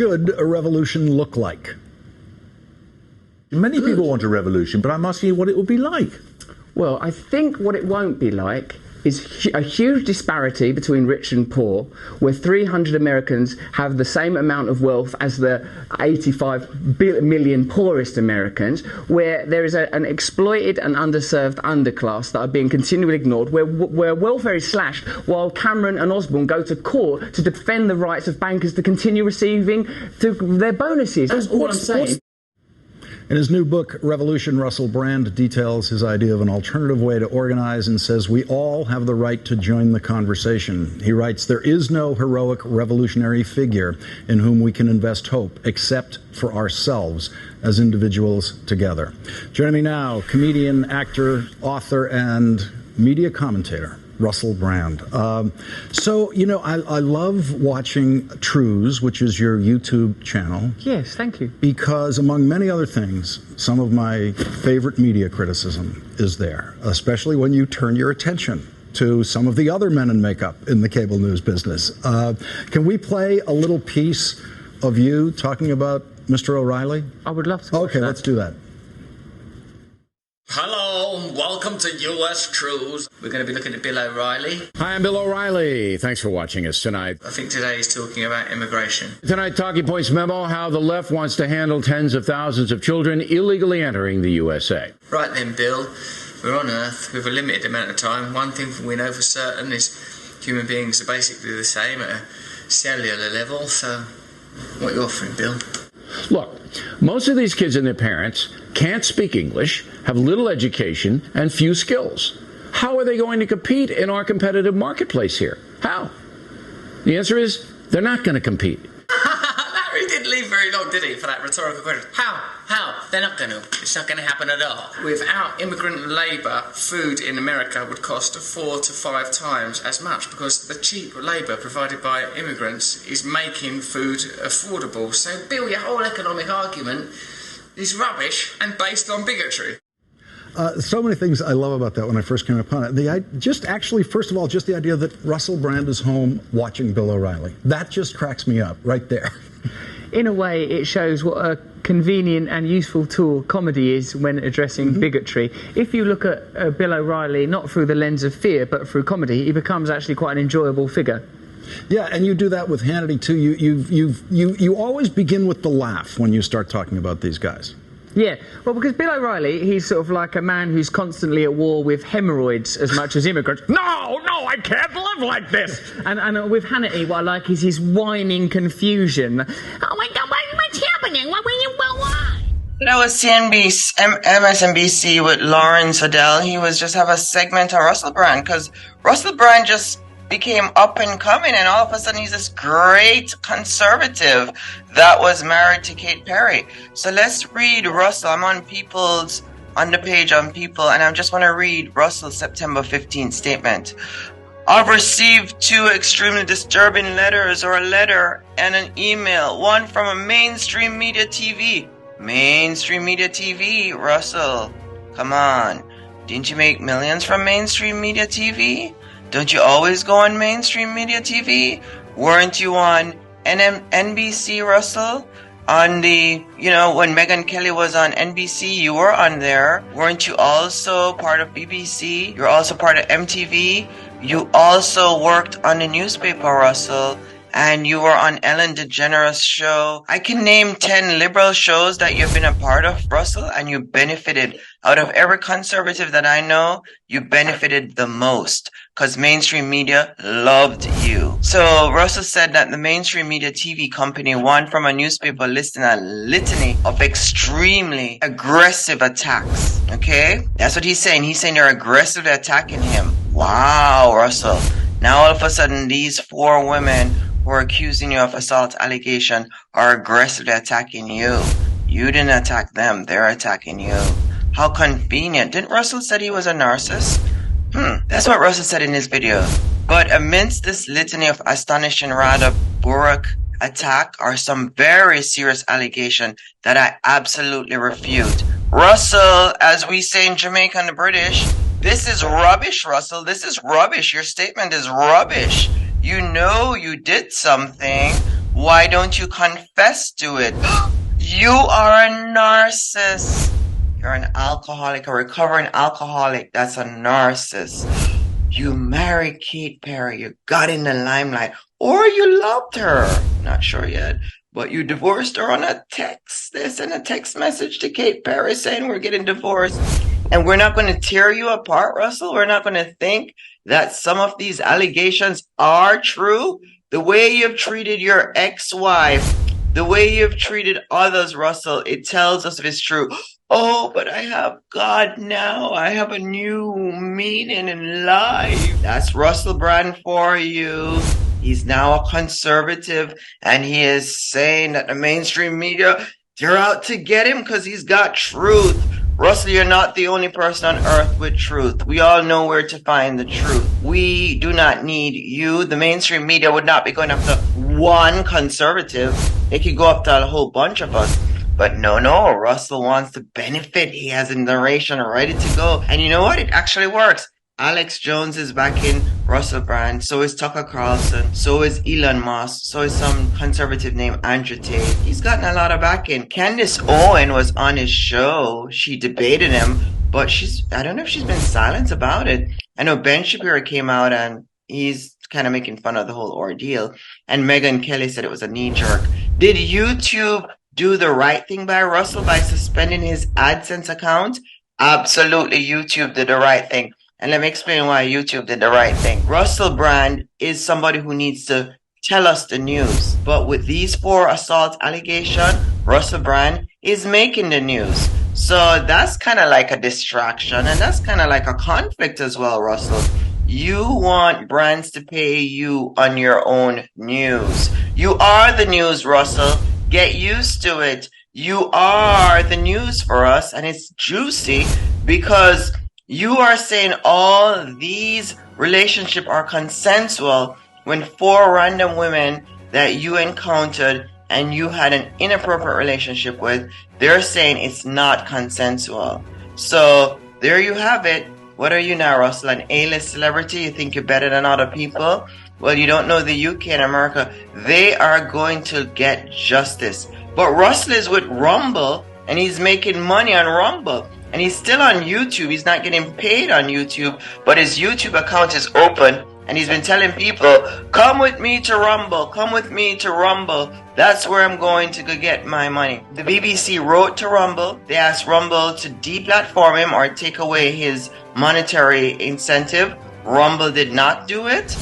should a revolution look like? Many people want a revolution, but I'm asking you what it would be like. Well, I think what it won't be like is a huge disparity between rich and poor, where 300 Americans have the same amount of wealth as the 85 million poorest Americans, where there is an exploited and underserved underclass that are being continually ignored, where welfare is slashed, while Cameron and Osborne go to court to defend the rights of bankers to continue receiving their bonuses. That's all I'm saying. In his new book, Revolution, Russell Brand details his idea of an alternative way to organize and says we all have the right to join the conversation. He writes, there is no heroic revolutionary figure in whom we can invest hope except for ourselves as individuals together. Joining me now, comedian, actor, author, and media commentator, Russell Brand. So, you know, I love watching Trues, which is your YouTube channel. Yes, thank you. Because, among many other things, some of my favorite media criticism is there, especially when you turn your attention to some of the other men in makeup in the cable news business. Can we play a little piece of you talking about Mr. O'Reilly? I would love to. Okay, let's do that. Hello, welcome to US Trues. We're going to be looking at Bill O'Reilly. Hi, I'm Bill O'Reilly. Thanks for watching us tonight. I think today he's talking about immigration. Tonight, Talking Points memo, how the left wants to handle tens of thousands of children illegally entering the USA. Right then, Bill, we're on Earth with a limited amount of time. One thing we know for certain is human beings are basically the same at a cellular level. So, what are you offering, Bill? Look, most of these kids and their parents can't speak English, have little education, and few skills. How are they going to compete in our competitive marketplace here? How? The answer is they're not going to compete. Larry didn't leave very long, did he, for that rhetorical question? How? They're not going to. It's not going to happen at all. Without immigrant labour, food in America would cost 4 to 5 times as much because the cheap labour provided by immigrants is making food affordable. So, Bill, your whole economic argument is rubbish and based on bigotry. So many things I love about that when I first came upon it. First of all, just the idea that Russell Brand is home watching Bill O'Reilly. That just cracks me up right there. In a way, it shows what a convenient and useful tool comedy is when addressing bigotry. If you look at Bill O'Reilly not through the lens of fear but through comedy, he becomes actually quite an enjoyable figure. Yeah, and you do that with Hannity too. You always begin with the laugh when you start talking about these guys. Yeah, well, because Bill O'Reilly, he's sort of like a man who's constantly at war with hemorrhoids as much as immigrants. No, I can't live like this. and with Hannity, what I like is his whining confusion. Oh my God, what's happening? Why? That was MSNBC with Lawrence Odell. He was just have a segment on Russell Brand because Russell Brand just became up and coming, and all of a sudden he's this great conservative that was married to Katy Perry. So let's read Russell. I'm on the page on People, and I just want to read Russell's September 15th statement. I've received 2 extremely disturbing letters, or a letter and an email, one from a mainstream media TV. Mainstream media TV, Russell. Come on. Didn't you make millions from mainstream media TV? Don't you always go on mainstream media TV? Weren't you on NBC, Russell? On the, when Megyn Kelly was on NBC, you were on there. Weren't you also part of BBC? You're also part of MTV. You also worked on the newspaper, Russell. And you were on Ellen DeGeneres' show. I can name 10 liberal shows that you've been a part of, Russell, and you benefited. Out of every conservative that I know, you benefited the most because mainstream media loved you. So Russell said that the mainstream media TV company won from a newspaper listing a litany of extremely aggressive attacks. Okay? That's what he's saying. He's saying they're aggressively attacking him. Wow, Russell. Now all of a sudden these 4 women who are accusing you of assault allegation are aggressively attacking you. You didn't attack them, they're attacking you. How convenient. Didn't Russell say he was a narcissist? That's what Russell said in his video. But amidst this litany of astonishing, rather Burak attack are some very serious allegations that I absolutely refute. Russell, as we say in Jamaica and the British, this is rubbish, Russell. This is rubbish. Your statement is rubbish. You know you did something. Why don't you confess to it? You are a narcissist. You're an alcoholic, a recovering alcoholic. That's a narcissist. You married Katy Perry. You got in the limelight. Or you loved her. Not sure yet. But you divorced her on a text. They sent a text message to Katy Perry saying we're getting divorced. And we're not going to tear you apart, Russell. We're not going to think that some of these allegations are true. The way you've treated your ex-wife, the way you've treated others, Russell, it tells us if it's true. Oh, but I have God now. I have a new meaning in life. That's Russell Brand for you. He's now a conservative, and he is saying that the mainstream media, they're out to get him because he's got truth. Russell, you're not the only person on earth with truth. We all know where to find the truth. We do not need you. The mainstream media would not be going after one conservative. They could go after a whole bunch of us. But no, Russell wants to benefit. He has a narration ready to go. And you know what? It actually works. Alex Jones is backing Russell Brand. So is Tucker Carlson. So is Elon Musk. So is some conservative named Andrew Tate. He's gotten a lot of backing. Candace Owen was on his show. She debated him, but I don't know if she's been silent about it. I know Ben Shapiro came out and he's kind of making fun of the whole ordeal. And Megyn Kelly said it was a knee jerk. Did YouTube do the right thing by Russell by suspending his AdSense account? Absolutely, YouTube did the right thing. And let me explain why YouTube did the right thing. Russell Brand is somebody who needs to tell us the news. But with these 4 assault allegations, Russell Brand is making the news. So that's kind of like a distraction, and that's kind of like a conflict as well, Russell. You want brands to pay you on your own news. You are the news, Russell. Get used to it. You are the news for us, and it's juicy because you are saying all these relationships are consensual when 4 random women that you encountered and you had an inappropriate relationship with, they're saying it's not consensual. So there you have it. What are you now, Russell? An A-list celebrity? You think you're better than other people? Well, you don't know the UK and America. They are going to get justice. But Russell is with Rumble, and he's making money on Rumble. And he's still on YouTube. He's not getting paid on YouTube, but his YouTube account is open. And he's been telling people, come with me to Rumble. Come with me to Rumble. That's where I'm going to go get my money. The BBC wrote to Rumble. They asked Rumble to deplatform him or take away his monetary incentive. Rumble did not do it.